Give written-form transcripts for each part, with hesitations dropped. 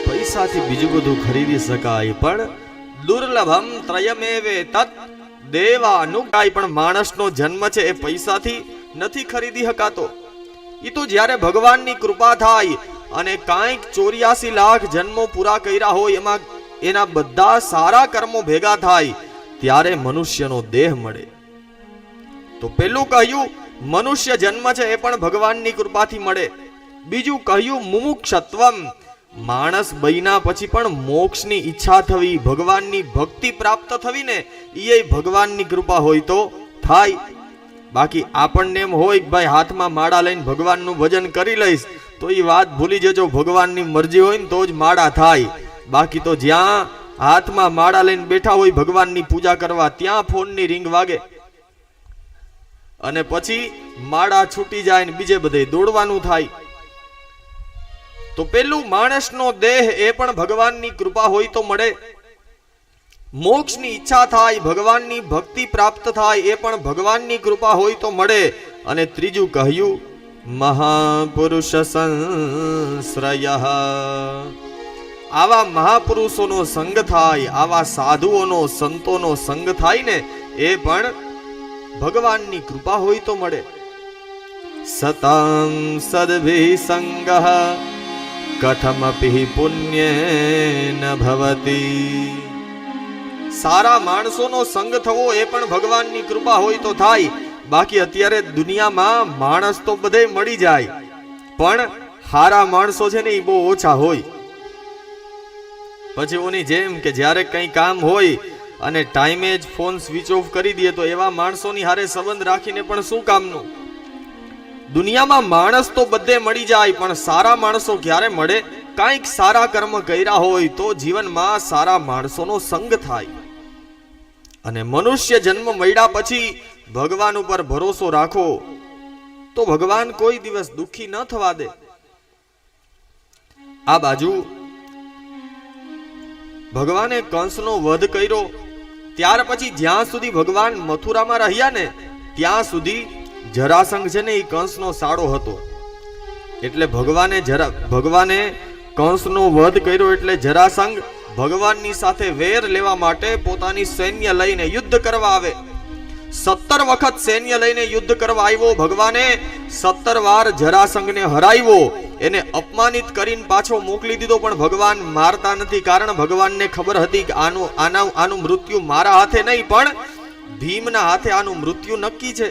પૈસાથી બીજું બધું ખરીદી શકાય, પણ દુર્લભમ ત્રયમેવે તત દેવાનુકાય. પણ માણસનો જન્મ છે એ પૈસાથી નથી ખરીદી શકાતો. એ તો જ્યારે ભગવાનની કૃપા થાય અને કાંઈક 84 લાખ જન્મો પૂરા કર્યા હોય, એમાં એના બધા સારા કર્મો ભેગા થાય ત્યારે મનુષ્યનો દેહ મળે. તો પેલું કહ્યું મનુષ્ય જન્મ છે એ પણ ભગવાનની કૃપાથી મળે. બીજું કહ્યું મુમુક્ષત્વમ, માણસ બન્યા પછી પણ મોક્ષની ઈચ્છા થવી, ભગવાનની ભક્તિ પ્રાપ્ત થવી ને એ ભગવાનની કૃપા હોય તો થાય. બાકી આપણને એમ હોય કે ભાઈ હાથમાં માળા લઈને ભગવાનનું ભજન કરી લઈશ, તો એ વાત ભૂલી જજો. ભગવાનની મરજી હોય ને તો જ માળા થાય. બાકી તો જ્યાં હાથમાં માળા લઈને બેઠા હોય ભગવાનની પૂજા કરવા, ત્યાં ફોનની રિંગ વાગે અને પછી માળા છૂટી જાય ને બીજે બધે દોડવાનું થાય. તો પેલું માણસનો દેહ એ પણ ભગવાનની કૃપા હોય તો મળે. મોક્ષની ઈચ્છા થાય, ભગવાનની ભક્તિ પ્રાપ્ત થાય, એ પણ ભગવાનની કૃપા હોય તો મળે. અને ત્રીજું કહ્યું મહાપુરુષ સંશ્રયઃ, આવા મહાપુરુષોનો સંગ થાય, આવા સાધુઓનો સંતોનો સંગ થાય ને એ પણ ભગવાનની કૃપા હોય તો મળે. સતં સદ્ભિ સંગઃ કથમપિ પુણ્યેન ભવતી, સારા માણસોનો સંગ થવો એ પણ ભગવાનની કૃપા હોય તો થાય. બાકી અત્યારે દુનિયામાં માણસ તો બધે મળી જાય, પણ સારા માણસો છે ને એ બહુ ઓછા હોય. પછી ઓની જેમ કે જ્યારે કંઈ કામ હોય અને ટાઈમે જ ફોન સ્વિચ ઓફ કરી દે, તો એવા માણસોની હારે સંબંધ રાખીને પણ શું કામનું. દુનિયામાં માણસ તો બધે મળી જાય, પણ સારા માણસો ક્યારે મળે? કાંઈક સારા કર્મ કર્યા હોય તો જીવનમાં સારા માણસોનો સંગ થાય. અને મનુષ્ય જન્મ મળ્યા પછી ભગવાન ઉપર ભરોસો રાખો તો ભગવાન કોઈ દિવસ દુખી ન થવા દે. આ બાજુ ભગવાને કંસનો વધ કર્યો, ત્યાર પછી જ્યાં સુધી ભગવાન મથુરામાં રહ્યા ને ત્યાં સુધી જરાસંઘ છે ને એ કંસનો સાળો હતો. એટલે ભગવાને કંસનો વધ કર્યો એટલે જરાસંઘ ભગવાનની સાથે વેર લેવા માટે પોતાની સૈન્ય લઈને યુદ્ધ કરવા આવે. 17 વખત સૈન્ય લઈને યુદ્ધ કરવા આવ્યો. ભગવાને 17 વાર જરાસંઘને હરાવ્યો, એને અપમાનિત કરીને પાછો મોકલી દીધો. પણ ભગવાન મારતા નથી, કારણ ભગવાનને ખબર હતી કે આનું મૃત્યુ મારા હાથે નહીં પણ ભીમના હાથે આનું મૃત્યુ નક્કી છે.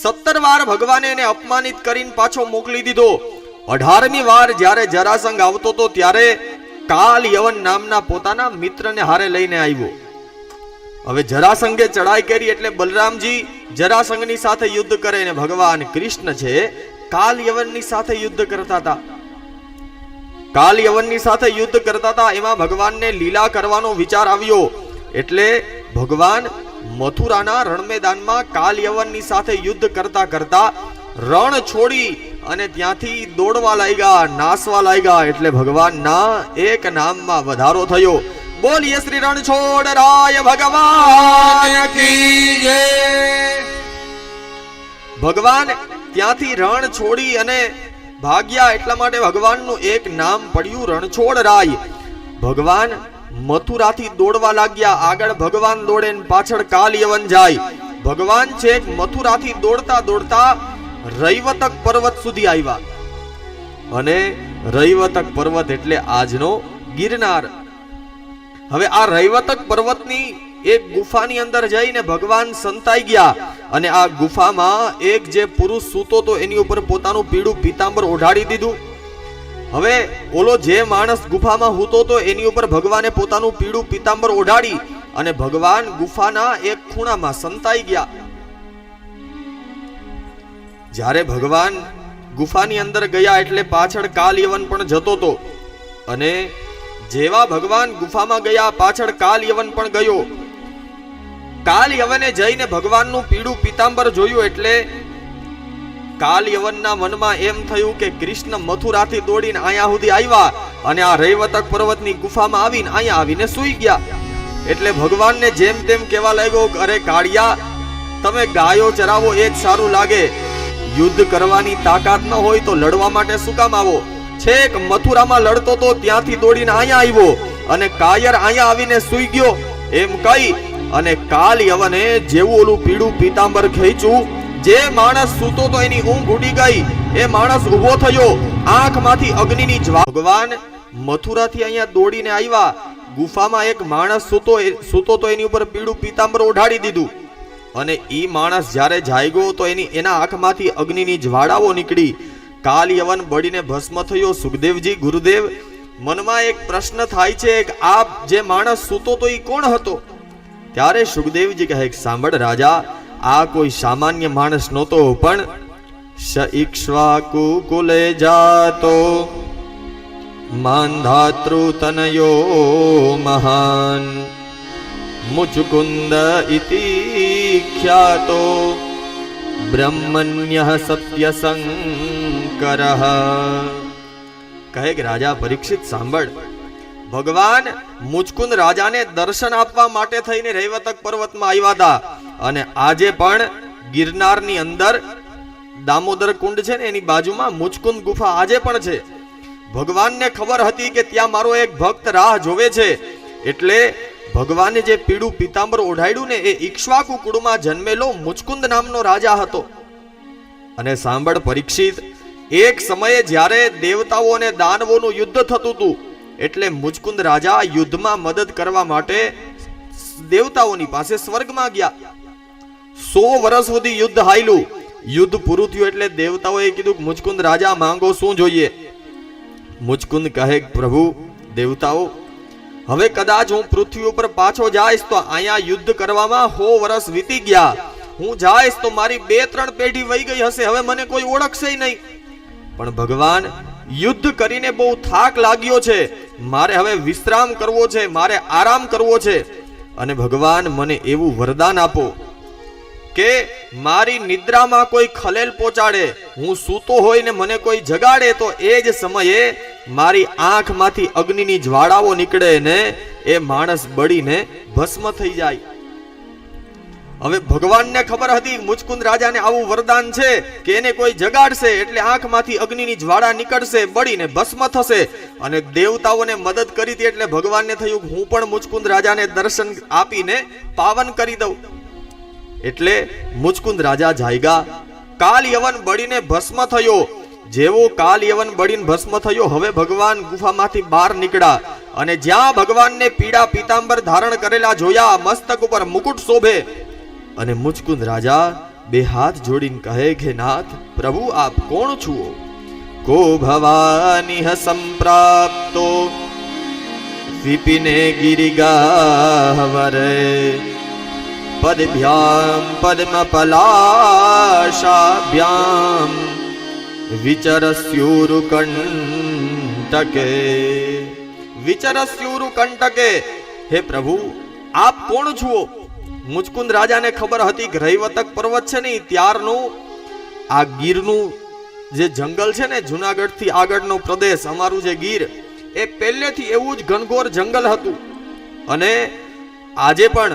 17 વાર ભગવાને એને અપમાનિત કરીને પાછો મોકલી દીધો. 18મી વાર જ્યારે જરાસંઘ આવતો હતો ત્યારે કાલ યવન નામના પોતાના મિત્રને હારે લઈને આવ્યો. હવે જરાસંઘે ચડાઈ કરી એટલે બલરામજી જરાસંઘની સાથે યુદ્ધ કરે ને ભગવાન કૃષ્ણ છે કાલ યવનની સાથે યુદ્ધ કરતા હતા. કાલ યવનની સાથે યુદ્ધ કરતા હતા, એમાં ભગવાનને લીલા કરવાનો વિચાર આવ્યો. એટલે ભગવાન મથુરાના રણ મેદાનમાં કાલ યવનની સાથે યુદ્ધ કરતા કરતા રણ છોડી અને ત્યાંથી દોડવા લાગ્યા, નાસવા લાગ્યા. એટલે ભગવાનના એક નામમાં વધારો થયો. બોલીએ શ્રી રણછોડરાય ભગવાન કી જય. ભગવાન ત્યાંથી રણ છોડી અને ભાગ્યા, એટલા માટે ભગવાનનું એક નામ પડ્યું રણછોડરાય. ભગવાન મથુરાથી દોડવા લાગ્યા. આગળ ભગવાન દોડે ને પાછળ કાલ યવન જાય. ભગવાન છેક મથુરાથી દોડતા દોડતા રૈવતક પર્વત સુધી આવ્યા. અને રૈવતક પર્વત એટલે આજનો ગિરનાર. હવે આ રૈવતક પર્વતની એક ગુફાની અંદર જઈને ભગવાન સંતાઈ ગયા. અને આ ગુફામાં એક જે પુરુષ સૂતો તો એની ઉપર પોતાનું પીળું પીતાંબર ઓઢાડી દીધું. હવે ઓલો જે માણસ ગુફામાં સૂતો તો એની ઉપર ભગવાને પોતાનું પીળું પીતાંબર ઓઢાડી અને ભગવાન ગુફાના એક ખૂણામાં સંતાઈ ગયા. જ્યારે ભગવાન ગુફાની અંદર ગયા એટલે પાછળ કાલ યવન પણ જતો હતો. અને જેવા ભગવાન ગુફામાં ગયા પાછળ કાલ યવન પણ ગયો. કાલ યવને જઈને ભગવાનનું પીળું પીતાંબર જોયું એટલે કાલ યવનના મનમાં એમ થયું કે કૃષ્ણ મથુરાથી દોડીને અહીંયા સુધી આવ્યા અને આ રૈવતક પર્વતની ગુફામાં આવીને અહીંયા આવીને સૂઈ ગયા. એટલે ભગવાનને જેમ તેમ કહેવા લાગ્યો, અરે કાળિયા તમે ગાયો ચરાવો એ જ સારું લાગે. યુદ્ધ કરવાની તાકાત ન હોય તો લડવા માટે શું કામ આવો? છેક મથુરામાં લડતો તો ત્યાંથી દોડીને અહીંયા આવ્યો અને કાયર અહીંયા આવીને સૂઈ ગયો એમ કહી અને કાલ યવને જેવું ઓલું પીળું પીતાંબર ખેંચ્યું, જે માણસ સૂતો તો એની ઊંઘ ઉડી ગઈ. એ માણસ ઊભો થયો, આંખમાંથી અગ્નિની જ્વાળા. ભગવાન મથુરાથી અહીંયા દોડીને આવ્યા. ગુફામાં એક માણસ સૂતો તો એની ઉપર પીળું પીતાંબર ઓઢાડી દીધું અને ઈ માણસ જ્યારે જાગ્યો તો એના આંખમાંથી અગ્નિની જ્વાળાઓ નીકળી. કાલ યવન બળીને ભસ્મ થયો. સુખદેવજી, ગુરુદેવ, મનમાં એક પ્રશ્ન થાય છે કે આ જે માણસ સૂતો તો ઈ કોણ હતો? ત્યારે સુખદેવજી કહે, સાંભળ રાજા, આ કોઈ સામાન્ય માણસ નહોતો, પણ ઇક્ષ્વાકુ કુલે જાતો માંધાતૃ તનયો મહાન મુચુકુંદ ઇતિ ખ્યાતો બ્રહ્મણ્યઃ સત્ય સંકરઃ. કહે કે રાજા પરીક્ષિત સાંભળ, ભગવાન મુચકુંદ રાજાને દર્શન આપવા માટે થઈને રૈવતક પર્વતમાં આવ્યા હતા અને આજે પણ ગિરનારની અંદર દામોદર કુંડ છે ને એની બાજુમાં મુચકુંદ ગુફા આજે પણ છે. ભગવાનને ખબર હતી કે ત્યાં મારો એક ભક્ત રાહ જોવે છે, એટલે ભગવાને જે પીળું પીતાંબર ઓઢાડ્યું ને એ ઇક્ષ્વાકુ કુળમાં જન્મેલો મુચકુંદ નામનો રાજા હતો. અને સાંભળ પરીક્ષિત, એક સમયે જ્યારે દેવતાઓ અને દાનવોનું યુદ્ધ થતું હતું એટલે મુચકુંદ રાજા યુદ્ધમાં મદદ કરવા માટે દેવતાઓની પાસે સ્વર્ગમાં ગયા. 100 વર્ષ સુધી યુદ્ધ હાલ્યું. યુદ્ધ પૂરું થયું એટલે દેવતાઓએ કીધું કે મુચકુંદ રાજા માંગો શું જોઈએ? મુચકુંદ કહે, પ્રભુ દેવતાઓ, હવે કદાચ હું પૃથ્વી ઉપર પાછો જાઈશ તો અહીંયા યુદ્ધ કરવામાં 100 વર્ષ વીતી ગયા. હું જાઈશ તો મારી 2-3 પેઢી વહી ગઈ હશે, હવે મને કોઈ ઓળખશે નહીં. પણ ભગવાન, યુદ્ધ કરીને બહુ થાક લાગ્યો છે, મારે હવે વિશ્રામ કરવો છે, મારે આરામ કરવો છે. અને ભગવાન મને એવું વરદાન આપો કે મારી નિદ્રામાં કોઈ ખલેલ પહોંચાડે, હું સૂતો હોય ને મને કોઈ જગાડે તો એ જ સમયે મારી આંખમાંથી અગ્નિની જ્વાળાઓ નીકળે ને એ માણસ બળીને ભસ્મ થઈ જાય. હવે ભગવાનને ખબર હતી મુચકુંદ રાજાને આવું વરદાન છે કે એને કોઈ જગાડશે એટલે આંખમાંથી અગ્નિની જ્વાળા નીકળશે, બળીને ભસ્મ થશે. અને દેવતાઓને મદદ કરી હતી એટલે ભગવાનને થયું હું પણ મુચકુંદ રાજાને દર્શન આપીને પાવન કરી દઉં. એટલે મુચકુંદ રાજા જાગ્યા. કાલ યવન બળીને ભસ્મ થયો. જેવો કાલ યવન બળીને ભસ્મ થયો, હવે ભગવાન ગુફામાંથી બહાર નીકળ્યા અને જ્યાં ભગવાનને પીળા પીતાંબર ધારણ કરેલા જોયા, મસ્તક ઉપર મુકુટ શોભે. અને મુચકુંદ રાજા 2 હાથ જોડીને કહે કે નાથ, પ્રભુ આપ કોણ છો? કો ભવાની સંપ્રાપ્તો વિપિને ગિરિગાવરે પદભ્યામ પદ્મપલાશાભ્યામ વિચરસ્યુરુકંટકે. વિચરસ્યુરુકંટકે, હે પ્રભુ આપ કોણ છો? મુચકુંદ રાજાને ખબર હતી કે રૈવતક પર્વત છે ને ત્યારનું આ ગીરનું જે જંગલ છે ને, જુનાગઢ થી આગળનો પ્રદેશ અમારું જે ગીર, એ પહેલેથી એવું જ ઘનઘોર જંગલ હતું. અને આજે પણ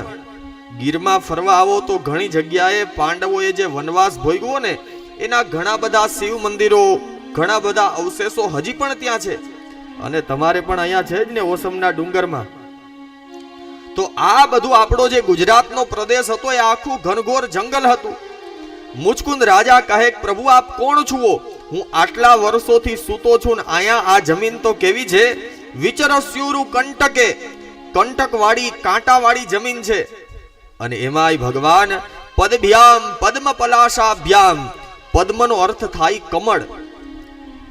ગીરમાં ફરવા આવો તો ઘણી જગ્યાએ પાંડવોએ જે વનવાસ ભોગવ્યો ને એના ઘણા બધા શિવ મંદિરો, ઘણા બધા અવશેષો હજી પણ ત્યાં છે. અને તમારે પણ અહીંયા છે જ ને ઓસમના ડુંગરમાં. તો આ બધું આપણો જે ગુજરાતનો પ્રદેશ હતો એ આખું ઘનઘોર જંગલ હતું. મુચકુંદ રાજા કહે, પ્રભુ આપ કોણ છો? હું આટલા વર્ષોથી સૂતો છું ને અહીંયા આ જમીન તો કેવી છે? વિચરસ્યુરુ કંટકે, કંટકવાળી કાંટાવાળી જમીન છે. અને એમાંય ભગવાન પદભ્યામ પદ્મપલાશાભ્યામ, પદ્મનો અર્થ થાય કમળ.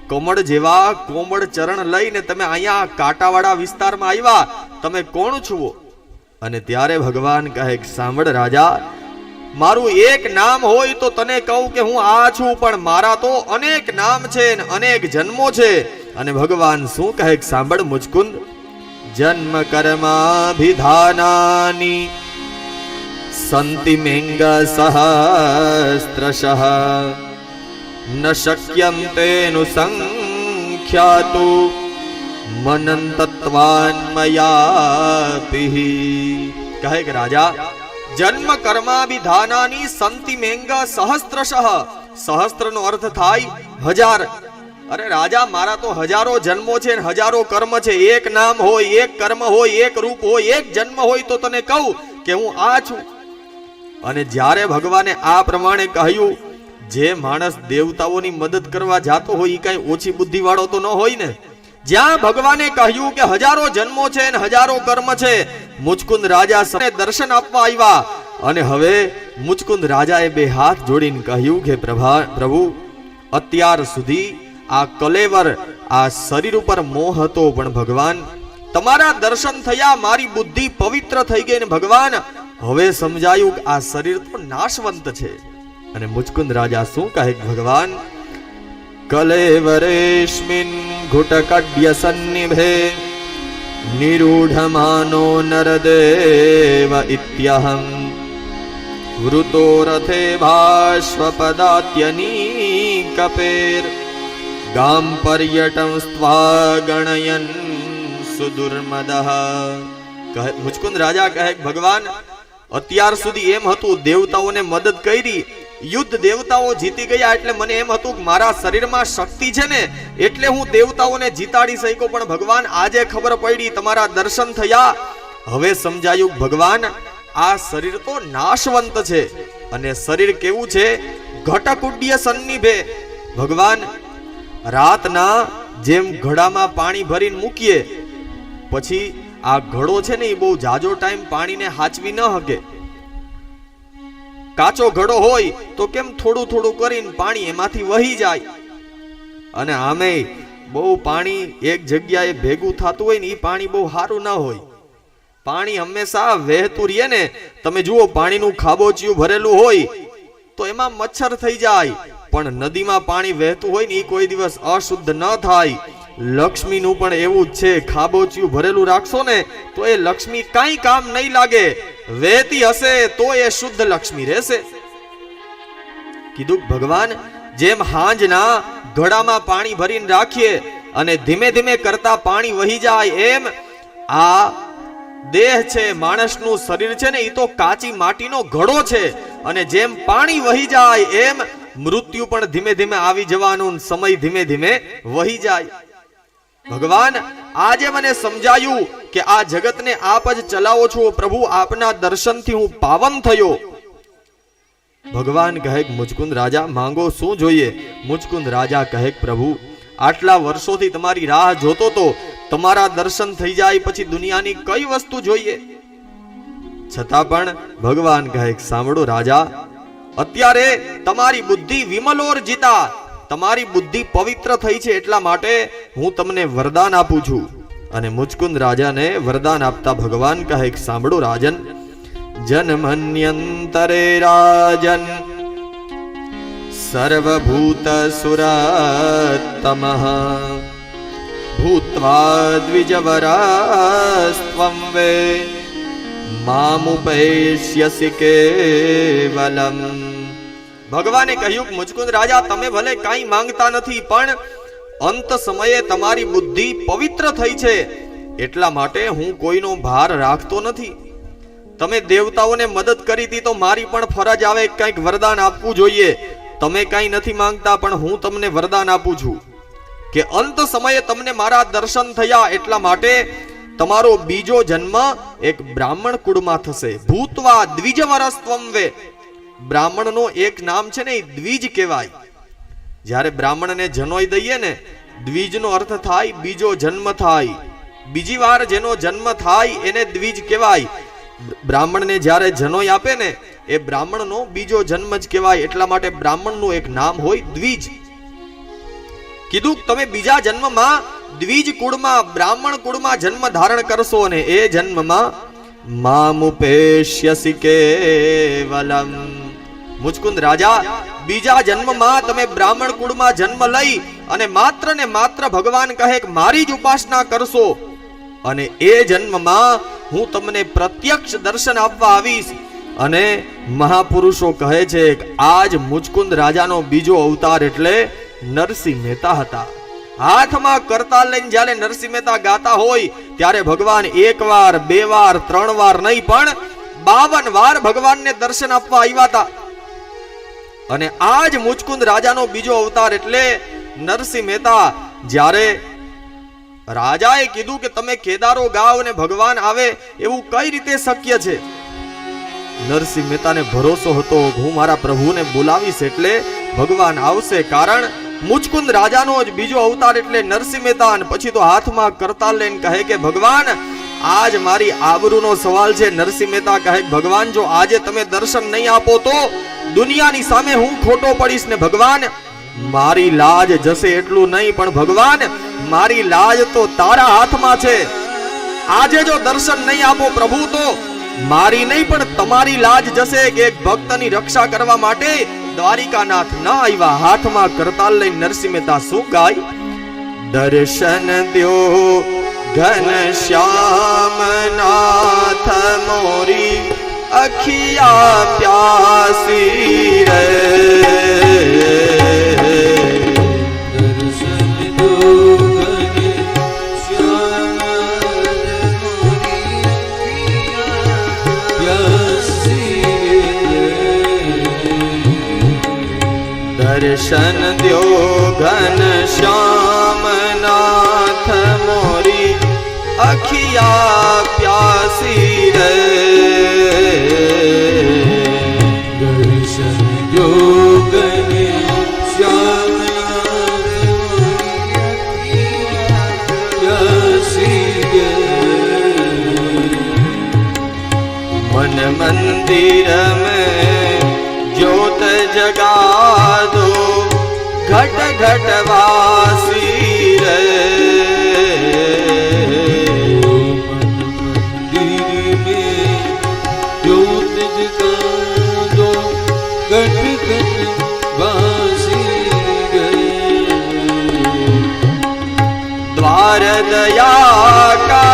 કમળ જેવા કોમળ ચરણ લઈને તમે અહીંયા કાંટાવાળા વિસ્તારમાં આવ્યા, તમે કોણ છો? અને ત્યારે ભગવાન કહે, સાંભળ રાજા, મારું એક નામ હોય તો તને કહું કે હું આ છું, પણ મારા તો અનેક નામ છે ને અનેક જન્મો છે. અને ભગવાન શું કહે, સાંભળ મુચકુંદ, જન્મ કર્માભિધાનાની સંતિ મેંગ સહસ્ત્રશઃ ન શક્યમ તેનુ સંખ્યાતુ મનંતત્વાન્મયાપિ. કહે કે રાજા, જન્મ કર્માભિધાનાની સંતિ મેંગ સહસ્ત્રશઃ. સહસ્ત્રનો અર્થ થાય 1000. અરે રાજા, મારા તો હજારો જન્મો છે, હજારો કર્મ છે. એક નામ હોય, એક કર્મ હોય, એક રૂપ હોય, એક જન્મ હોય તો તને કહું કે હું આ છું. અને જ્યારે ભગવાને આ પ્રમાણે કહ્યું, જે માણસ દેવતાઓની મદદ કરવા જાતો હોય એ કઈ ઓછી બુદ્ધિ વાળો તો ન હોય ને. જ્યાં ભગવાને કહ્યું કે હજારો જન્મો છે અને હજારો કર્મ છે, મુચકુંદ રાજા સૌને દર્શન આપવા આવ્યા. અને હવે મુચકુંદ રાજાએ બે હાથ જોડીને કહ્યું કે પ્રભુ, અત્યાર સુધી આ કલેવર, આ શરીર ઉપર મોહ હતો, પણ ભગવાન તમારા દર્શન થયા, મારી બુદ્ધિ પવિત્ર થઈ ગઈ ને ભગવાન હવે સમજાયું કે આ શરીર તો નાશવંત છે. અને મુચકુંદ રાજા શું કહે ભગવાન, કલેવરેસ્મિન ઘુટકડ્ય સન્નિભે નિરૂઢમાનો નરદેવ ઇત્યહમ વૃતો રથે ભાશ્વપદાત્યની કપેર ગામ પર્યટમ સ્ત્વા ગણયન સુદુર્મદઃ. મુચકુંદ રાજા કહે ભગવાન, અત્યાર સુધી એમ હતું દેવતાઓને મદદ કરી, યુદ્ધ દેવતાઓ જીતી ગયા, એટલે મને એમ હતું કે મારા શરીરમાં શક્તિ છે ને એટલે હું દેવતાઓને જીતાડી શક્યો. પણ ભગવાન આજે ખબર પડી, તમારા દર્શન થયા, હવે સમજાયું ભગવાન આ શરીર તો નાશવંત છે. અને શરીર કેવું છે? ઘટકુડ્ય સન્નિભે. ભગવાન રાતના જેમ ઘડામાં પાણી ભરીને મૂકીએ, પછી આ ઘડો છે ને એ બહુ જાજો ટાઈમ પાણીને હાચવી ન શકે. કાચો ઘડો હોય તો કેમ થોડું થોડું કરીને પાણી એમાંથી વહી જાય. અને આમે બહુ પાણી એક જગ્યાએ ભેગું થતું હોય ને એ પાણી બહુ સારું ના હોય. પાણી હંમેશા વહેતું રહે ને. તમે જુઓ, પાણીનું ખાબોચિયું ભરેલું હોય તો એમાં મચ્છર થઈ જાય, પણ નદીમાં પાણી વહેતું હોય ને એ કોઈ દિવસ અશુદ્ધ ન થાય. લક્ષ્મીનું પણ એવું જ છે, ખાબોચિયું ભરેલું રાખશો ને તો એ લક્ષ્મી કાંઈ કામ નહીં લાગે, વહેતી હશે તો એ શુદ્ધ લક્ષ્મી રહેશે. કીધું ભગવાન, જેમ હાંજના ઘડામાં પાણી ભરીને રાખીએ અને ધીમે ધીમે કરતા પાણી વહી જાય, એમ આ દેહ છે, માણસનું શરીર છે ને એ તો કાચી માટીનો ઘડો છે. અને જેમ પાણી વહી જાય એમ મૃત્યુ પણ ધીમે ધીમે આવી જવાનું, સમય ધીમે ધીમે વહી જાય. ભગવાન આજે મને સમજાયું કે આ જગતને આપ જ ચલાવો છો. પ્રભુ, આપના દર્શનથી હું પાવન થયો. ભગવાન કહે મુચકુંદ રાજા, માંગો શું જોઈએ? મુચકુંદ રાજા કહે પ્રભુ, આટલા વર્ષોથી તમારી રાહ જોતો તો, તમારા દર્શન થઈ જાય પછી દુનિયાની કઈ વસ્તુ જોઈએ? છતાં પણ ભગવાન કહે સાંભળો રાજા, અત્યારે તમારી બુદ્ધિ વિમલોર્જિતા, તમારી બુદ્ધિ પવિત્ર થઈ છે, એટલા માટે હું તમને વરદાન આપું છું. અને મુચકુંદ રાજાને વરદાન આપતા ભગવાન કહે સાંભળો રાજન, જન્મન્યંતરે રાજન સર્વભૂત સુરતમઃ ભૂત્વા દ્વિજવરાસ્ત્વં વે મામુપૈષ્યસી કેવલમ. ભગવાને કહ્યું કે મુચકુંદ રાજા, તમે ભલે કાંઈ માંગતા નથી, પણ અંત સમયે તમારી બુદ્ધિ પવિત્ર થઈ છે, એટલા માટે હું કોઈનો ભાર રાખતો નથી. તમે દેવતાઓને મદદ કરી હતી તો મારી પણ ફરજ આવે કંઈક વરદાન આપવું જોઈએ. તમે કાંઈ નથી માંગતા, પણ હું તમને વરદાન આપું છું કે અંત સમયે તમને મારા દર્શન થયા, એટલા માટે તમારો બીજો જન્મ એક બ્રાહ્મણ કુળમાં થશે. ભૂતવા દ્વિજવરસ્ત્વં વે. બ્રાહ્મણનો એક નામ છે ને એ દ્વિજ કહેવાય. જ્યારે બ્રાહ્મણને જનોઈ દઈએ ને, દ્વિજનો અર્થ થાય બીજો જન્મ થાય. બીજી વાર જેનો જન્મ થાય એને દ્વિજ કહેવાય. બ્રાહ્મણને જ્યારે જનોઈ આપે ને એ બ્રાહ્મણનો બીજો જન્મ જ કહેવાય. એટલા માટે બ્રાહ્મણનું એક નામ હોય દ્વિજ. કીધું તમે બીજા જન્મમાં દ્વિજ કુળમાં, બ્રાહ્મણ કુળમાં જન્મ ધારણ કરશો અને એ જન્મમાં મામુપેષ્યસી કેવલમ. મુચકુંદ રાજા, બીજા જન્મમાં તમે બ્રાહ્મણ કુળમાં જન્મ લઈ અને માત્ર ને માત્ર ભગવાન કહે કે મારી જ ઉપાસના કરશો, અને એ જન્મમાં હું તમને પ્રત્યક્ષ દર્શન આપવા આવીશ. અને મહાપુરુષો કહે છે કે આજ મુચકુંદ રાજાનો બીજો અવતાર એટલે નરસિંહ મહેતા હતા. હાથમાં કરતાલ લઈને જ્યારે નરસિંહ મહેતા ગાતા હોય ત્યારે ભગવાન એક વાર, બે વાર, ત્રણ વાર નહીં, પણ 52 વાર ભગવાનને દર્શન આપવા આવ્યા હતા. અને આજ મુચકુંદ રાજાનો બીજો અવતાર એટલે નરસિંહ મહેતા. જ્યારે રાજાએ કીધું કે તમે કેદારો ગાવ અને ભગવાન આવે, એવું કઈ રીતે શક્ય છે? નરસિંહ મહેતાને ભરોસો હતો હું મારા પ્રભુને બોલાવીશ એટલે ભગવાન આવશે. કારણ મુચકુંદ રાજાનો જ બીજો અવતાર એટલે નરસિંહ મહેતા. અને પછી તો હાથમાં કરતાલ લઈને કહે કે ભગવાન આજ મારી આબરૂનો સવાલ છે. નરસિંહ મહેતા કહે ભગવાન જો આજે તમે દર્શન નહીં આપો તો દુનિયાની સામે હું ખોટો પડીશ ને ભગવાન મારી લાજ જશે એટલું નહીં, પણ ભગવાન મારી લાજ તો તારા હાથમાં છે. આજે જો દર્શન નહીં આપો પ્રભુ તો મારી નહીં પણ તમારી લાજ જશે. કે એક ભક્તની રક્ષા કરવા માટે દ્વારિકાનાથ ન આવ્યા. હાથમાં કરતાલ લઈને નરસિંહ મહેતા શું ગાય? દર્શન દ્યો ઘન શ્યામ નાથ મોરી અખિયા પ્યાસી રે. દર્શન દ્યો ઘન શ્યામ નાથ મોરી અખિયા પ્યાસી રે. દર્શન દ્યો ઘન શ્યામ मन मंदिर में ज्योत जगा दो घट घट वासी रे. मंदिर में ज्योत जगा दो घट घट वासी रे. द्वार दया का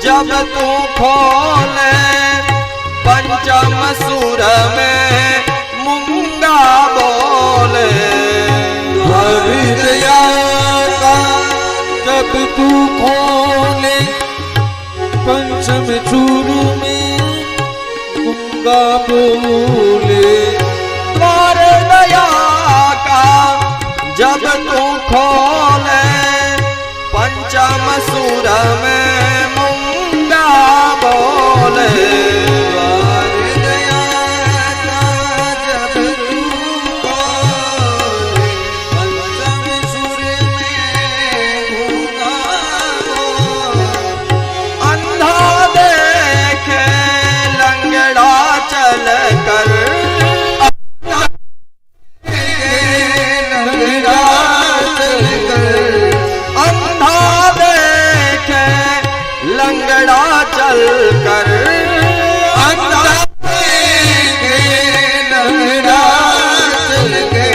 जब तू खोले पंचम सुर में मूंगा बोले. द्वार दया का जब तू खोले पंचम सुर में मूंगा बोले. द्वार दया का जब तू खोले पंचम सुर में मूंगा बोले. द्वार दया का जब तू खोले पंचम सुर में मूंगा बोले. अंधा देखे लंगड़ा चल कर लंगड़ा चल कर लंगड़ा चल के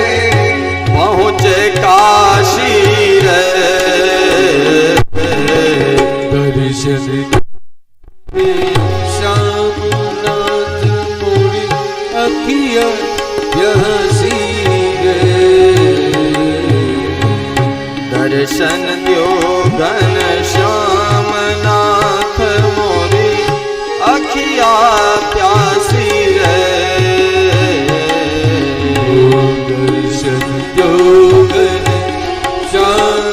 पहुँचे काशी रे. दर्शन श्याम नाथ मोरी अखिया प्यासी रे. दर्शन द्यो घन श्याम नाथ मोरी अखिया प्यासी रे. दर्शन दो घन श्याम.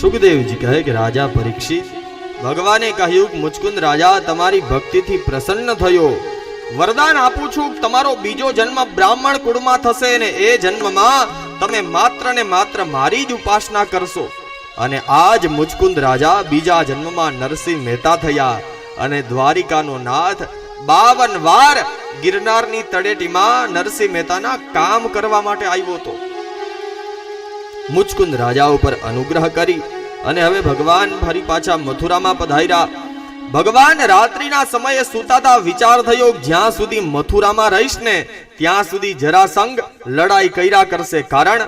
સુખદેવજી કહે કે રાજા પરીક્ષિત ભગવાને કહ્યું કે મુચકુંદ રાજા તમારી ભક્તિથી પ્રસન્ન થયો. વરદાન આપું છું કે તમારો બીજો જન્મ બ્રાહ્મણ કુળમાં થશે ને એ જન્મમાં તમે માત્ર ને માત્ર મારી જ ઉપાસના કરશો. અને આજ મુચકુંદ રાજા બીજા જન્મમાં નરસિંહ મહેતા થયા અને દ્વારિકાનો નાથ 52 વાર ગિરનારની તળેટીમાં નરસિંહ મહેતાના કામ કરવા માટે આવ્યો હતો. મુચકુંદ રાજા ઉપર અનુગ્રહ કરી અને હવે ભગવાન ફરી પાછા મથુરામાં પધાર્યા. ભગવાન રાત્રિના સમયે સુતાતા વિચાર થયો જ્યાં સુધી મથુરામાં રહીશ ને ત્યાં સુધી જરાસંઘ લડાઈ કર્યા કરશે. કારણ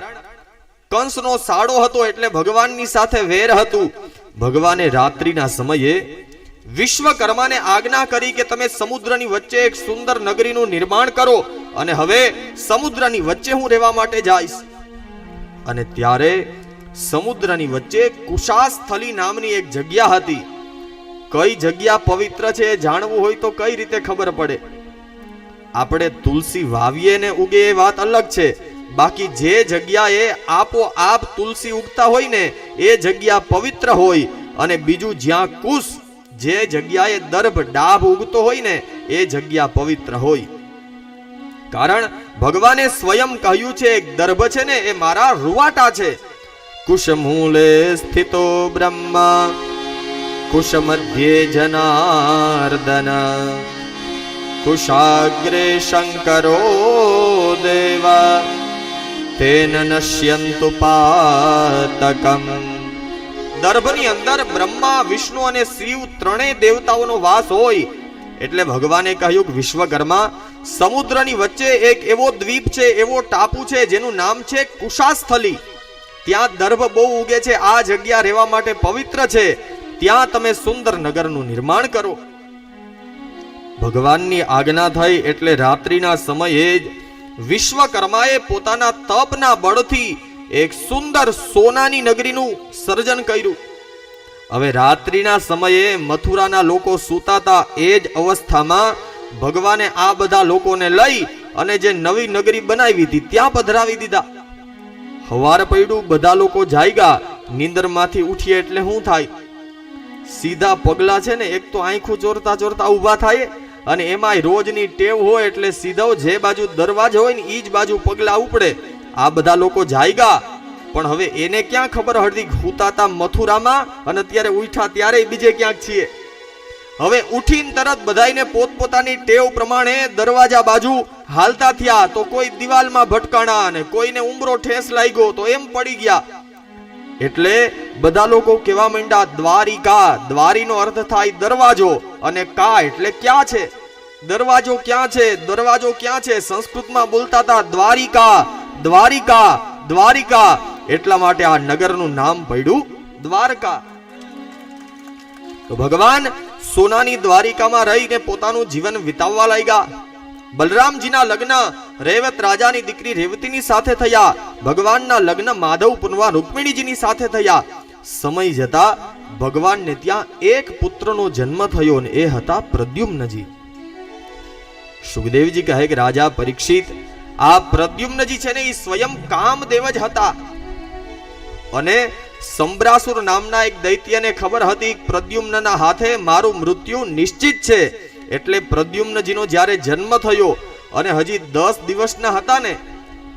કંસનો સાડો હતો એટલે ભગવાનની સાથે વેર હતું. ભગવાને રાત્રિના સમયે વિશ્વકર્માને આજ્ઞા કરી કે તમે સમુદ્રની વચ્ચે એક સુંદર નગરીનું નિર્માણ કરો અને હવે સમુદ્રની વચ્ચે હું રહેવા માટે જઈશ. અને ત્યારે સમુદ્રની વચ્ચે કુશાસ્થલી નામની એક જગ્યા હતી. કઈ જગ્યા પવિત્ર છે એ જાણવું હોય તો કઈ રીતે ખબર પડે? આપણે તુલસી વાવીએ ને ઉગે એ વાત અલગ છે, બાકી જે જગ્યાએ આપોઆપ તુલસી ઉગતા હોય ને એ જગ્યા પવિત્ર હોય, અને બીજું જ્યાં કુશ, જે જગ્યાએ દર્ભ ડાભ ઉગતો હોય ને એ જગ્યા પવિત્ર હોય. કારણ ભગવાને સ્વયં કહ્યું છે, દર્ભ છે ને એ મારા રૂવાટા છે. કુશમૂલે સ્થિતો બ્રહ્મા કુશ મધ્યે જનાર્દન કુશાગ્રે શંકરો દેવા તેન નશ્યંતુ પાતકમ. દર્ભની અંદર બ્રહ્મા, વિષ્ણુ અને શિવ ત્રણેય દેવતાઓનો વાસ હોય. એટલે ભગવાને કહ્યું કે વિશ્વકર્મા, સમુદ્રની વચ્ચે એક એવો દ્વીપ છે, એવો ટાપુ છે જેનું નામ છે કુશાસ્થલી. ત્યાં દર્ભ બહુ ઉગે છે. આ જગ્યા રહેવા માટે પવિત્ર છે. ત્યાં તમે સુંદર નગરનું નિર્માણ કરો. ભગવાનની આજ્ઞા થઈ એટલે રાત્રિના સમયે જ વિશ્વકર્માએ પોતાના તપના બળથી એક સુંદર સોનાની નગરીનું સર્જન કર્યું. હવે રાત્રિના સમયે મથુરાના લોકો સૂતાતા એ જ અવસ્થામાં ભગવાને આ બધા લોકોને લઈ અને જે નવી નગરી બનાવી હતી ત્યાં પધરાવી દીધા. હવાર પડ્યું, બધા લોકો જાગ્યા. નીંદરમાંથી ઉઠીએ એટલે શું થાય? સીધા પગલા છે ને, એક તો આંખું ચોરતા ચોરતા ઊભા થાય, અને એમાંય રોજની ટેવ હોય એટલે સીધો જે બાજુ દરવાજો હોય ને ઈ જ બાજુ પગલા ઉપડે. આ બધા લોકો જાગ્યા, પણ હવે એને ક્યાં ખબર હતી હુતાતા મથુરામાં અને અત્યારે ઉઠ્યા ત્યારે બીજે ક્યાંક છીએ. હવે ઉઠીને તરત બધાઈને પોતપોતાની ટેવ પ્રમાણે દરવાજા બાજુ હાલતા થયા. તો કોઈ દિવાલમાં ભટકાણા અને કોઈને ઉંબરો ઠેસ લાગ્યો તો એમ પડી ગયા. એટલે બધા લોકો કહેવા માંડ્યા, દ્વારિકા. દ્વારીનો અર્થ થાય દરવાજો, અને કા એટલે ક્યાં છે. દરવાજો ક્યાં છે? દરવાજો ક્યાં છે? સંસ્કૃતમાં બોલતા હતા દ્વારિકા, દ્વારિકા, દ્વારિકા. એટલા માટે આ નગરનું નામ પડ્યું દ્વારકા. તો ભગવાન સોનાની દ્વારિકામાં રહીને પોતાનું જીવન વિતાવવા લાગ્યા. બલરામજીના લગ્ન રેવત રાજાની દીકરી રેવતીની સાથે થયા. ભગવાનના લગ્ન માધવ પુનવા રૂકમિણીજીની સાથે થયા. સમય જતા ભગવાનને ત્યાં એક પુત્રનો જન્મ થયો, ને એ હતા પ્રદ્યુમ્નજી. સુખદેવજી કહે કે રાજા પરીક્ષિત, આ પ્રદ્યુમ્નજી છે ને એ સ્વયં કામદેવ જ હતા. અને સંબ્રાસુર નામના એક દૈત્યને ખબર હતી પ્રદ્યુમ્નના હાથે મારું મૃત્યુ નિશ્ચિત છે. એટલે પ્રદ્યુમ્નજીનો જ્યારે જન્મ થયો અને હજી 10 દિવસના હતા ને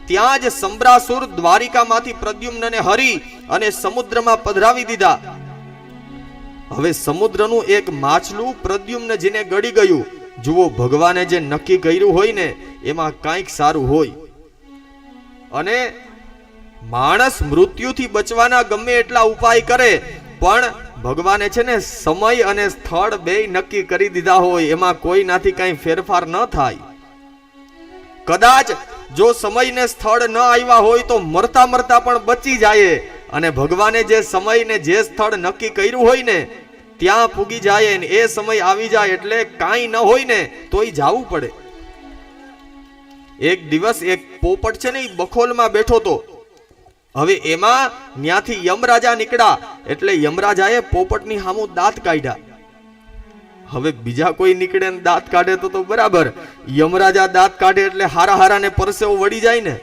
ત્યાં જ સંબ્રાસુર દ્વારિકામાંથી પ્રદ્યુમ્નને હરી અને સમુદ્રમાં પધરાવી દીધા. હવે સમુદ્રનું એક માછલું પ્રદ્યુમ્નજીને ગળી ગયું. જુઓ, ભગવાને જે નક્કી કર્યું હોય ને એમાં કંઈક સારું હોય. અને માણસ મૃત્યુથી બચવાના ગમે એટલા ઉપાય કરે, પણ ભગવાને છે ને સમય અને સ્થળ બેય નક્કી કરી દીધા હોય, એમાં કોઈનાથી કઈ ફેરફાર ન થાય. કદાચ જો સમય ને સ્થળ ન આવ્યા હોય તો મરતા મરતા પણ બચી જાય, અને ભગવાને જે સમય ને જે સ્થળ નક્કી કર્યું હોય ને ત્યાં પૂગી જાય, ને એ સમય આવી જાય એટલે કાંઈ ન હોય ને તોય જવું પડે. એક દિવસ એક પોપટ છે ને એ બખોલમાં બેઠો તો. હવે એમાં ન્યાથી યમરાજા નીકળ્યા, એટલે યમરાજાએ પોપટની સામું દાંત કાઢ્યા. હવે બીજા કોઈ નીકળે ને દાંત કાઢે તો બરાબર, યમરાજા દાંત કાઢે એટલે હારા હારાને પરસેવો વળી જાય ને.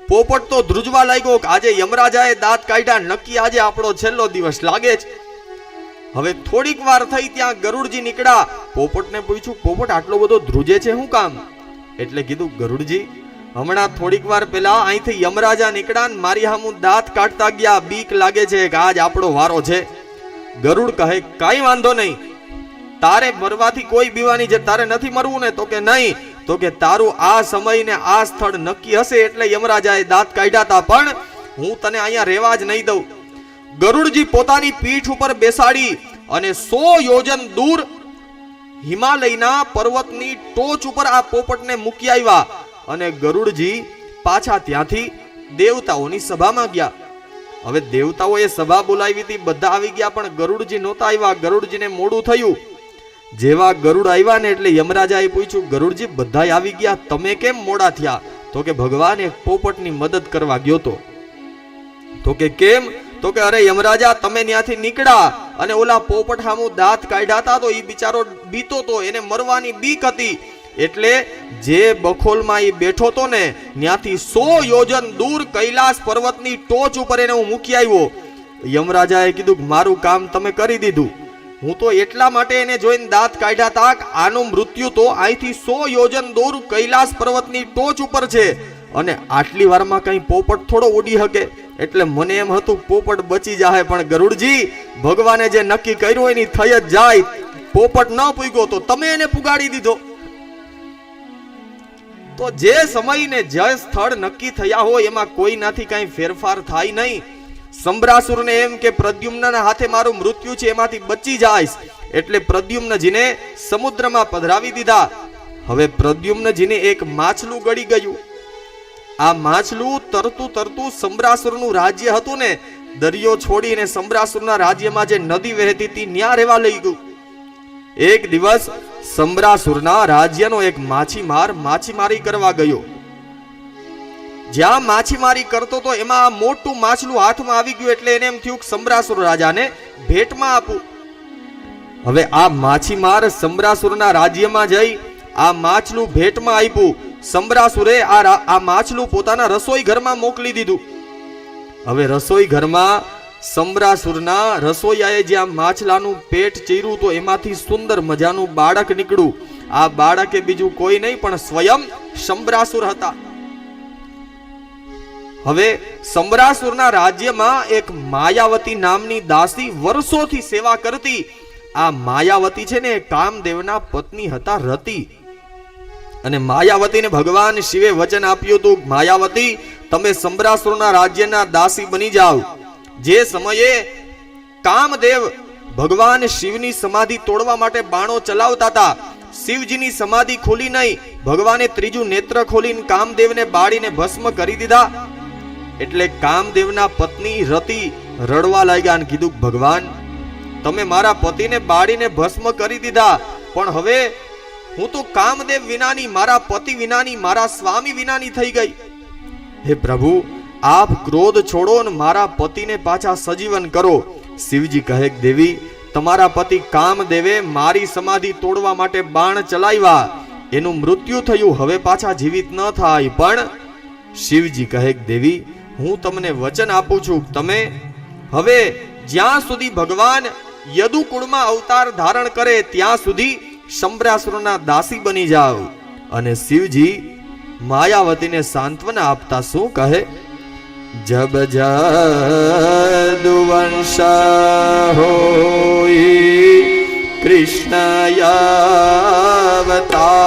પોપટ તો ધ્રુજવા લાગ્યો કે આજે યમરાજાએ દાંત કાઢ્યા, નક્કી આજે આપણો છેલ્લો દિવસ લાગે છે. હવે થોડીક વાર થઈ ત્યાં ગરુડજી નીકળ્યા. પોપટને પૂછ્યું, પોપટ આટલો બધો ધ્રુજે છે શું કામ? એટલે કીધું, ગરુડજી હમણાં થોડીક વાર પહેલા અહીંથી યમરાજા નીકળ્યા ને મારી સામું દાંત કાઢતા ગયા, બીક લાગે છે કે આજ આપણો વારો છે. ગરુડ કહે, કાંઈ વાંધો નહીં, તારે મરવાથી કોઈ બીવાની છે, તારે નથી મરવું ને? તો કે નહીં. તો કે તારું આ સમય ને આ સ્થળ નક્કી હશે એટલે યમરાજાએ દાંત કાઢ્યા હતા, પણ હું તને અહીંયા રહેવા જ નહીં દઉં. ગરુડજી પોતાની પીઠ ઉપર બેસાડી અને 100 યોજન દૂર હિમાલયના પર્વતની ટોચ ઉપર આ પોપટને મૂકી આવ્યા. અને ગરુડજી પાછા ત્યાંથી દેવતાઓની સભામાં ગયા. હવે દેવતાઓએ સભા બોલાવી હતી, બધા આવી ગયા, પણ ગરુડજી નહોતા આવ્યા. ગરુડજીને મોડું થયું. જેવા ગરુડ આવ્યા ને એટલે યમરાજાએ પૂછ્યું, ગરુડજી બધા આવી ગયા, તમે કેમ મોડા થયા? તો કે ભગવાન એક પોપટની મદદ કરવા ગયો તો. તો કે કેમ? તો કે અરે યમરાજા, તમે ત્યાંથી નીકળ્યા અને ઓલા પોપટ સામું દાંત કાઢ્યા હતા તો એ બિચારો બીતો તો, એને મરવાની બીક હતી. એટલે જે બખોલમાં એ બેઠો તો ને ત્યાંથી 100 યોજન દૂર કૈલાસ પર્વતની ટોચ ઉપર એને હું મૂકી આવ્યો. યમરાજાએ કીધું કે મારું કામ તમે કરી દીધું. હું તો એટલા માટે એને જોઈને દાંત કાઢ્યા હતા કે આનું મૃત્યુ તો અહીંથી 100 યોજન દૂર કૈલાસ પર્વતની ટોચ ઉપર છે અને આટલી વારમાં કઈ પોપટ થોડો ઉડી શકે. એટલે મને એમ હતું પોપટ બચી જાય, પણ ગરુડજી ભગવાને જે નક્કી કર્યું હોય ની થઈ જ જાય. પોપટ ન પૂગ્યો તો તમે એને પુગાડી દીધો. તો જે સમય ને જે સ્થળ નક્કી થયા હોય એમાં કોઈનાથી કઈ ફેરફાર થાય નહીં. સંભરાસુરને એમ કે પ્રદ્યુમ્નના હાથે મારું મૃત્યુ છે, એમાંથી બચી જાય. એટલે પ્રદ્યુમ્નજીને સમુદ્રમાં પધરાવી દીધા. હવે પ્રદ્યુમ્નજીને એક માછલું ગળી ગયું. આ માછલું તરતું તરતું સંભરાસુરનું રાજ્ય હતું ને, દરિયો છોડીને સંભરાસુરના રાજ્યમાં જે નદી વહેતી હતી ત્યાં રહેવા લઈ ગયું. એક દિવસ સંભરાસુરના રાજ્યનો એક માછીમાર માછીમારી કરવા ગયો. જ્યાં માછીમારી કરતો તો એમાં મોટું માછલું હાથમાં આવી ગયું. એટલે એને એમ થયું કે સંભરાસુર રાજાને ભેટમાં આપું. હવે આ માછીમાર સંભરાસુરના રાજ્યમાં જઈ આ માછલું ભેટમાં આપ્યું. સંભરાસુરે આ માછલું પોતાના રસોઈ ઘરમાં મોકલી દીધું. હવે રસોઈ ઘરમાં સંભરાસુરના રસોઈયાએ જ્યાં માછલાનું પેટ ચીર્યું તો એમાંથી સુંદર મજાનું બાળક નીકળ્યું. આ બાળકે બીજું કોઈ નહીં પણ સ્વયં સંભરાસુર હતા. હવે સંભરાસુરના રાજ્યમાં એક માયાવતી નામની દાસી વર્ષોથી સેવા કરતી. આ માયાવતી છે ને કામદેવના પત્ની હતા રતિ. અને માયાવતીને ભગવાન શિવે વચન આપ્યું હતું, માયાવતી તમે સંભરાસુરના રાજ્યના દાસી બની જાઓ. જે સમયે કામદેવ ભગવાન શિવની સમાધિ તોડવા માટે બાણો ચલાવતા હતા, શિવજીની સમાધિ ખોલી નહીં, ભગવાને ત્રીજું નેત્ર ખોલીને કામદેવને બાળીને ભસ્મ કરી દીધા. એટલે કામદેવના પત્ની રતિ રડવા લાગ્યા અને કીધું, ભગવાન તમે મારા પતિને બાળીને ભસ્મ કરી દીધા, પણ હવે હું તો કામદેવ વિનાની, મારા પતિ વિનાની, મારા સ્વામી વિનાની થઈ ગઈ. હે પ્રભુ આપ ક્રોધ છોડો અને મારા પતિને પાછા સજીવન કરો. શિવજી કહે, દેવી તમારા પતિ કામદેવે મારી સમાધિ તોડવા માટે બાણ ચલાવ્યા, એનું મૃત્યુ થયું, હવે પાછા જીવિત ન થાય. પણ શિવજી કહે, દેવી હું તમને વચન આપું છું, તમે હવે જ્યાં સુધી ભગવાન યદુકુળમાં અવતાર ધારણ કરે ત્યાં સુધી સંભરાસુરના દાસી બની જાઓ. અને શિવજી માયાવતીને સાંત્વના આપતા શું કહે, જબ જદુવંશા હોઈ કૃષ્ણ અવતારા,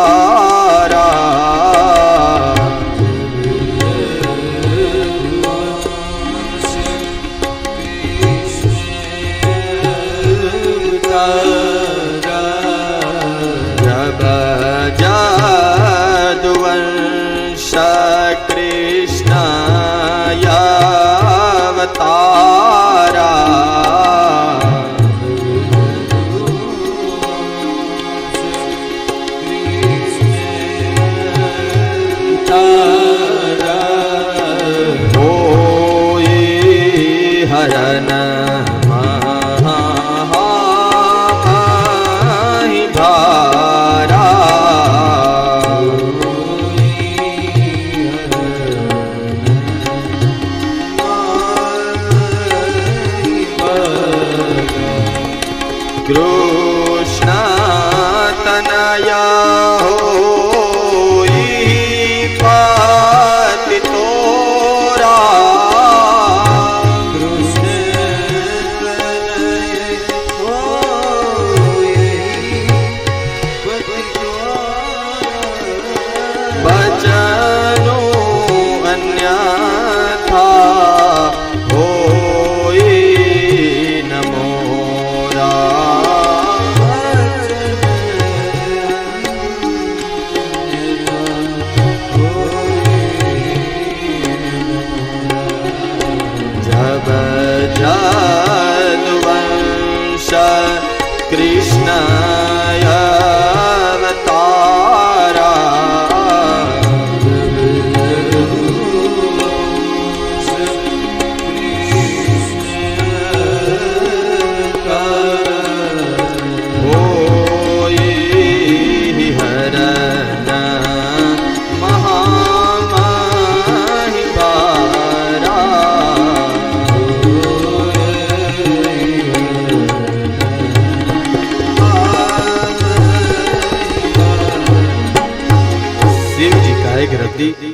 દ્રૌપદી,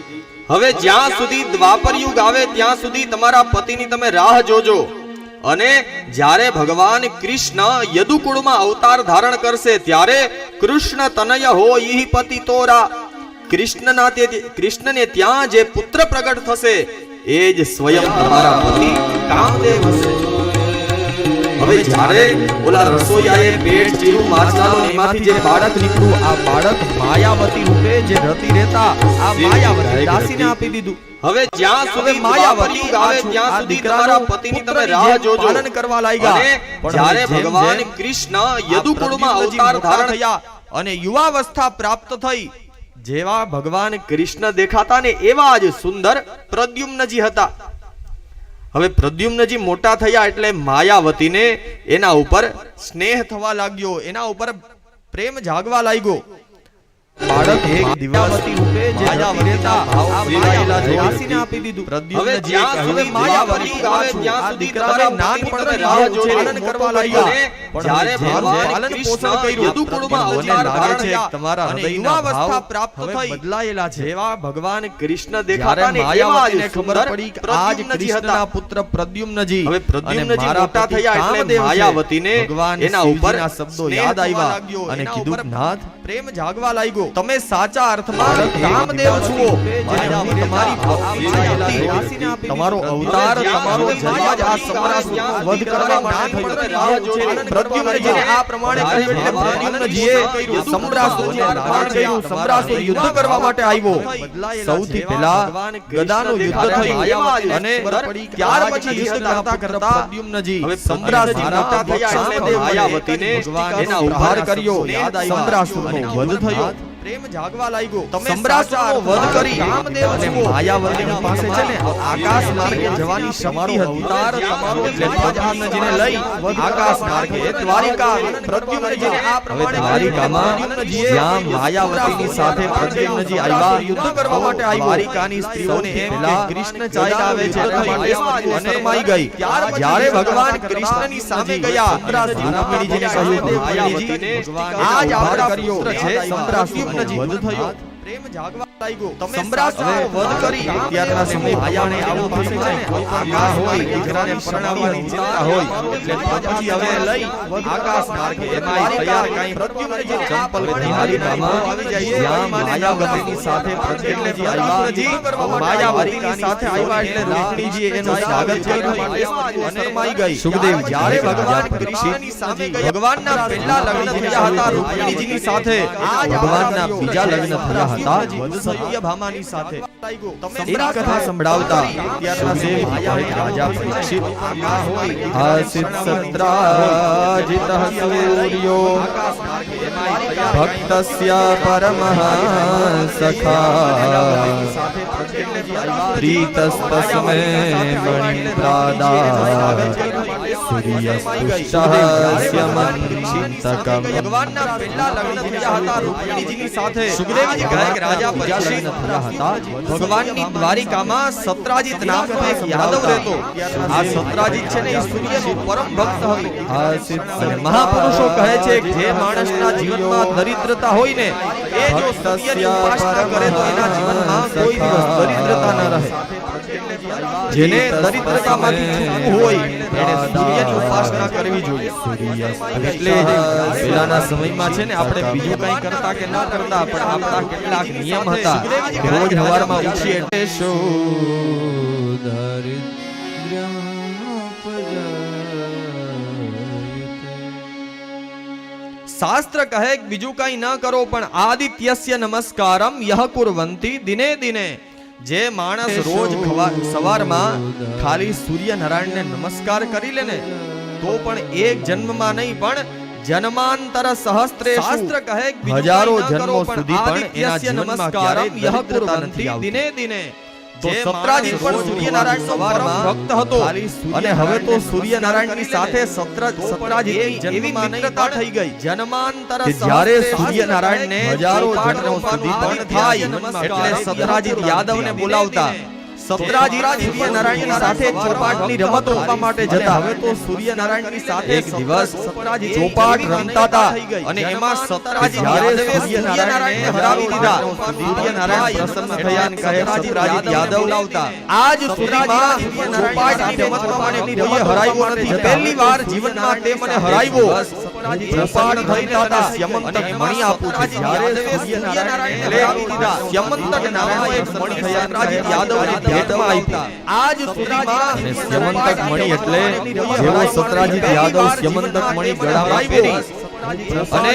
હવે જ્યાં સુધી દ્વાપર યુગ આવે ત્યાં સુધી તમારા પતિની તમે રાહ જોજો, અને જ્યારે ભગવાન કૃષ્ણ યદુકુળમાં અવતાર ધારણ કરશે ત્યારે કૃષ્ણ તનય હો ઈહ પતિ તોરા, કૃષ્ણને ત્યાં જે પુત્ર પ્રગટ થશે એ જ સ્વયં તમારા પતિ કામદેવ હશે. હવે જ્યારે ઓલા રસોઈયાએ પેટ ચીરું માછલાનું એમાંથી જે બાળક નીકળ્યું, આ બાળક માયાવતી રૂપે જે રતી રહેતા આ માયાવતી દાસીને આપી દીધું. હવે જ્યાં સુધી માયાવતી આવે ત્યાં સુધી તમારા પતિની તમે રાહ જોજો, પાલન કરવા લાગ્યા. અને જ્યારે ભગવાન કૃષ્ણ યદુકુળમાં અવતાર ધારણ થયા અને યુવાવસ્થા પ્રાપ્ત થઈ, જેવા ભગવાન કૃષ્ણ દેખાતા ને એવા જ સુંદર પ્રદ્યુમ્નજી હતા. હવે પ્રદ્યુમ્નજી મોટા થયા એટલે માયાવતીને એના ઉપર સ્નેહ થવા લાગ્યો, એના ઉપર પ્રેમ જાગવા લાગ્યો. બાળક એક દિવ્યાવતી રૂપે જે માયાવતીના ભાવ વિવાયેલા દાસીને આપી દીધું. હવે જ્યાં સુધી માયાવતી આવે ત્યાં સુધી તમારા નાનપણની રાહ જોજો, પાલન કરવા લાગ્યા. જ્યારે ભગવાન કૃષ્ણ યદુકુળમાં અવતાર ધારણ થયા તમારા હૃદયના ભાવ પ્રાપ્ત થઈ બદલાયેલા છે. જેવા ભગવાન કૃષ્ણ દેખાતા ને માયાવતીને ખબર પડી કે આ જ કૃષ્ણના પુત્ર પ્રદ્યુમ્નજી. હવે પ્રદ્યુમ્નજી મોટા થયા એટલે માયાવતીને એના ઉપર શબ્દો યાદ આવ્યા અને કીધું, નાથ પ્રેમ જાગવા લાગ્યો, તમે સાચા અર્થમાં કામદેવ છો. તમારો અવતાર, તમારો જન્મ જ આ સમરાસુરનો વધ કરવા માટે થયો છે. પ્રદ્યુમ્નજીને આ પ્રમાણે કહ્યું એટલે પ્રદ્યુમ્નજીએ સમરાસુરને નિર્માણ કર્યું. સમરાસુર યુદ્ધ કરવા માટે આવ્યો. સૌથી પહેલા ગદાનું યુદ્ધ થયું અને ત્યાર પછી યુદ્ધ કરતા કરતા પ્રદ્યુમ્નજી સમરાસુરના થયા એટલે માયાવતીને એના ઉદ્ધાર કર્યો. સમરાસુરનો વધ થયો, પ્રેમ જાગવા લાગ્યો. તમે સમરાસુરનો વધ કરી અને માયાવતીની પાસે છે ને આકાશ માર્ગે જવાની શક્તિ હતી. અવતાર તમારો એટલે પ્રદ્યુમ્નજીને લઈ આકાશ માર્ગે દ્વારિકા પ્રદ્યુમ્નજીને આ પ્રમાણે દ્વારિકામાં જ્યાં માયાવતીની સાથે પ્રદ્યુમ્નજી આવ્યા, યુદ્ધ કરવા માટે આવ્યા. દ્વારિકાની સ્ત્રીઓને પહેલા કૃષ્ણ ચાલ્યા આવે છે અને શરમાઈ ગઈ. જ્યારે ભગવાન કૃષ્ણની સામે ગયા, રૂકમિણીજીને કહ્યું, રૂકમિણીજી આ જ આપણા પુત્ર છે સમરાસુર વધ થયો, પ્રેમ જાગવા લાગ્યો. તમે સમરાસુરનો વધ કરી. અત્યારના સમય માયાને આવું પાસે છે ને આકાશ હોય, દીકરાને પરણાવવાની ચિંતા હોય એટલે પછી હવે લઈ આકાશ માર્ગે એમાં તૈયાર કાઈ પ્રદ્યુમ્નજીને ચંપલ દ્વારિકામાં આવી જાય. જ્યાં માયાવતીની સાથે પ્રદ્યુમ્નજી આવ્યા, માયાવતીની સાથે આવ્યા એટલે રૂકમિણીજીએ એનું સ્વાગત કર્યું અને શરમાઈ ગઈ. સુખદેવ, જ્યારે ભગવાન કૃષ્ણની સામે ગયા, ભગવાનના પહેલા લગ્ન થયા હતા રૂકમિણીજીની સાથે, ભગવાનના બીજા લગ્ન થયા હતા સત્યભામાની સાથે. એની કથા સંભળાવતા ત્યારના રાજા પરીક્ષિત આસિત સત્રાજિતઃ સૂર્યો ભક્તસ્ય પરમઃ સખા પ્રીતસ્તસ્મે મણિપ્રાદા સૂર્યસ્તુષ્ટસ્ય મંત્રિતકમ. ભગવાનના પહેલા લગ્ન થયા હતા રૂકમિણીજીની સાથે. સુખદેવજી કહે કે રાજા પરીક્ષિત ભગવાનની દ્વારિકામાં સત્રાજીત નામનો એક યાદવ રહેતો. આ સત્રાજીત છે ને એ સૂર્યનો પરમ ભક્ત હતો. અને મહાપુરુષો કહે છે કે જે માણસના જીવનમાં દરિદ્રતા હોય ને એ જો સૂર્યની ઉપાસના કરે તો એના જીવનમાં કોઈ દિવસ દરિદ્રતા ન રહે. જેને દરિદ્રતામાંથી છૂટવું હોય એને સૂર્યની ઉપાસના કરવી જોઈએ. એટલે પહેલાના સમયમાં છે ને આપણે બીજું કંઈ કરતા કે ન કરતા પણ આપણા કેટલાક નિયમ હતા. રોજ સવારમાં ઉઠીએ શાસ્ત્ર કહે બીજું કઈ ન કરો પણ આદિત્યસ્ય નમસ્કારમ યહ કુર્વંતી દિને દિને. જે માણસ રોજ સવારમાં ખાલી સૂર્યનારાયણને નમસ્કાર કરી લે ને તો પણ એક જન્મમાં નહીં પણ જન્માંતર સહસ્ત્રેષુ, શાસ્ત્ર કહે હજારો જન્મો સુધી પણ એના જીવનમાં ક્યારેય દરિદ્રતા નથી આવતી. દિને દિને તો સત્રાજીત પણ સૂર્યનારાયણનો પરમ ભક્ત હતો અને હવે તો સૂર્યનારાયણની સાથે સત્રાજીતની એવી મિત્રતા થઈ ગઈ જન્માંતર કે જ્યારે સૂર્યનારાયણને હજારો જન્મો સુધી પણ થાય એટલે સત્રાજીત યાદવને બોલાવતા. સત્રાજીત સૂર્યનારાયણની સાથે ચોપાટની રમત રમવા માટે જતા. હવે તો સૂર્યનારાયણની સાથે એક દિવસ સત્રાજીત ચોપાટ રમતા હતા અને એમાં સત્રાજીત જ્યારે સૂર્યનારાયણને હરાવી દીધા. સૂર્યનારાયણ પ્રસન્ન થયા અને કહે, સત્રાજીત યાદવ લાવતા. આજ સુધીમાં ચોપાટની રમત રમવાની કોઈએ હરાવ્યો નથી. પહેલી વાર જીવનમાં તે મને હરાવ્યો. ચોપાટ રમતા હતા. સ્યમંતક મણિ આપું છું. જ્યારે સૂર્યનારાયણને હરાવી દીધા. સ્યમંતક નામનો એક મણિ સત્રાજીત યાદવને ભેટમાં આપ્યા. આજ સુધીમાં સ્યમંતક મણિ એટલે જેવો સત્રાજીત યાદવ સ્યમંતક મણિ ગળામાં પહેરી અને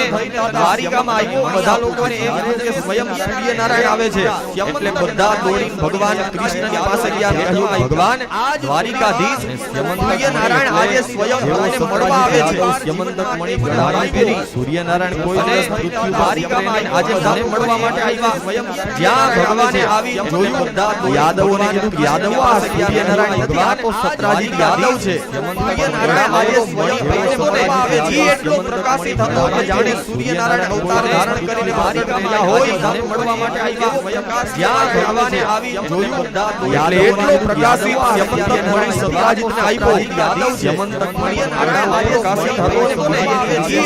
દ્વારિકામાં આવ્યો. બધા લોકોને એમ થયું કે સ્વયં સૂર્યનારાયણ આવે છે એટલે બધા દોડીને ભગવાન કૃષ્ણની પાસે ગયા. કહ્યું, ભગવાન દ્વારિકાધીશ સૂર્યનારાયણ આજે સ્વયં તમને મળવા આવે છે. સ્યમંતક મણિ ગળામાં પહેરી સૂર્યનારાયણ કોઈ દિવસ પૃથ્વી દ્વારિકામાં આજે મને મળવા માટે આવ્યા. જ્યાં ભગવાને આવી જોયું બધા યાદવોને કીધું, યાદવો આ સૂર્યનારાયણ ભગવાન તો સત્રાજીત યાદવ છે. સૂર્યનારાયણ આજે સ્વયં તમને મળવા આવે છે. એટલો પ્રકાશિત હતો કે જાણે સૂર્યનારાયણ અવતાર ધારણ કરીને દ્વારિકામાં હોય મને મળવા માટે આવ્યા. જ્યાં ભગવાને આવી જોયું બધા એટલો પ્રકાશિત સ્યમંતક મણિ સત્રાજીતને આપ્યો. સ્યમંતક મણિ પ્રકાશિત હતો ને મળવા આવે છે.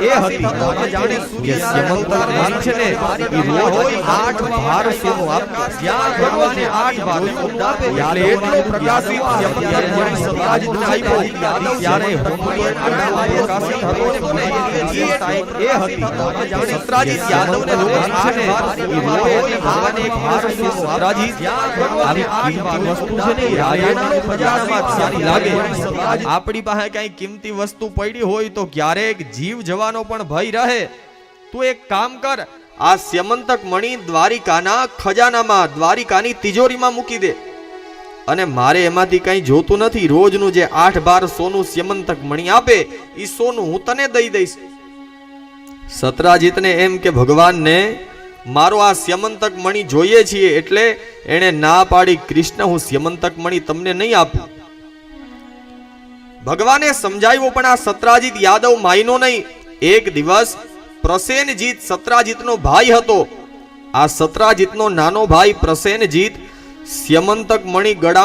એ હતી કે જાણે સૂર્યનારાયણ મણિ છે ને એ રોજ 8 ભાર સોનું આપતા. જ્યાં ભગવાને 8 ભાર આપે એટલો પ્રકાશિત સ્યમંતક મણિ સત્રાજીતને આપ્યો. ત્યારે પ્રકાશિત હતો ને મળવા આવે છે. એ હતી કે સત્રાજીત યાદવને રોજ 8 ભાર ભગવાને એક ભાર સોનું સત્રાજીત આવી કિંમતી વસ્તુ છે ને રાજાના ખજાનામાં સારી લાગે. આપણી પાસે કઈ કિંમતી વસ્તુ પડી હોય તો ક્યારેક જીવ જવાનો પણ ભય રહે. તું એક કામ કર, આ સ્યમંતક મણિ દ્વારિકાના ખજાનામાં દ્વારિકાની તિજોરીમાં મૂકી દે અને મારે એમાંથી કઈ જોતું નથી. રોજનું જે 8 ભાર સોનું સ્યમંતક મણિ આપે એ સોનું હું તને દઈ દઈશ. સત્રાજીતને એમ કે ભગવાનને મારો આ સ્યમંતક મણિ જોઈએ છીએ એટલે એને ના પાડી, કૃષ્ણ હું સ્યમંતક મણિ તમને નહીં આપું. ભગવાને સમજાવ્યું પણ આ સત્રાજીત યાદવ માયનો નહીં. એક દિવસ પ્રસેનજીત સત્રાજીતનો ભાઈ હતો. આ સત્રાજીતનો નાનો ભાઈ પ્રસેનજીત સ્યમંતક મણિ ગળા